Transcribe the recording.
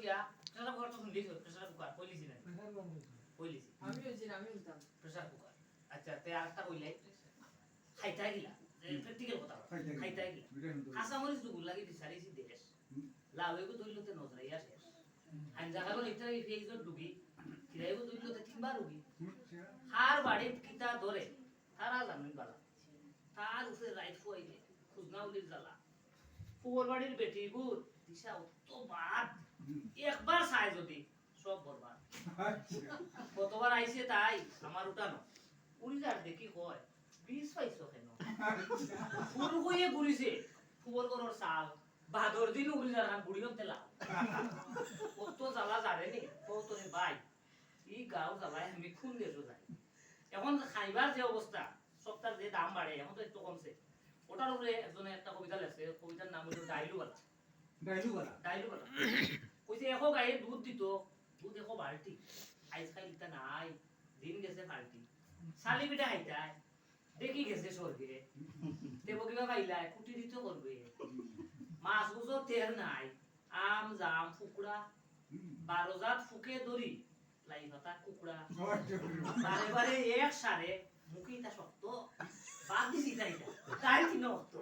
গিয়া pressure cooker তো শুনলিস pressure cooker কইলিছি না কইলিছি আমি হইছি আমি হইতাম প্রেসার কুকার আচ্ছা তে আরেকটা কইলাই খাইতা গিলা প্র্যাকটিক্যাল কথা খাইতা গিলা কাঁচা মরিচ দুগুল লাগি দিছারিছি দেশ লাউয়েগো দইলতে নজরাইয়া শেষ আঞ্জা খালো লিটার ফেইজত ডুবি কিরাইগো দইলতে তিনবার উগি হার বাড়িত কিতা ধরে তারা জানুন বালা তার উপরে রাইট ফুয়াইলে খুজনাউলির জ্বালা ফুয়ার বাড়ির বেটি গুড় দিশা অত বাদ একবার চাই যদি সব বরবাদ কতবার আইছে তাই আমার উঠানো উড়িদার দেখি কয় বিষ পাইছো কেন ফুল কইয়ে ঘুরিছে ফুবর করর চাল বাদর দিন উড়িদার হান বুড়ি হতে লাও কত জ্বালা জানে নি কত নি ভাই ই গাও জ্বালায় আমি খুন দেশো যাই এখন খাইবার যে অবস্থা সপ্তাহ যে দাম বাড়ে এখন তো একটু কমছে ওটার উপরে একজনে একটা কবিতা লেখছে কবিতার নাম হলো ডাইলুবালা ডাইলুবালা কইছে এখো গায়ে দুধ দিত দুধ এখো বালতি আইস খাই দিতা নাই দিন গেছে ফালতি শালি পিঠা খাইতাই দেখি গেছে স্বর্গে দেব কিবা খাইলাই কুটি দিত করবে মাছ গুজর তেল নাই আম জাম ফুকড়া 12 জাত ফুকে দড়ি লাই পাতা কুকুড়া বারে বারে এক সারে মুখিটা শক্ত বাদ দিছি তাইটা তাই কিনা অক্ত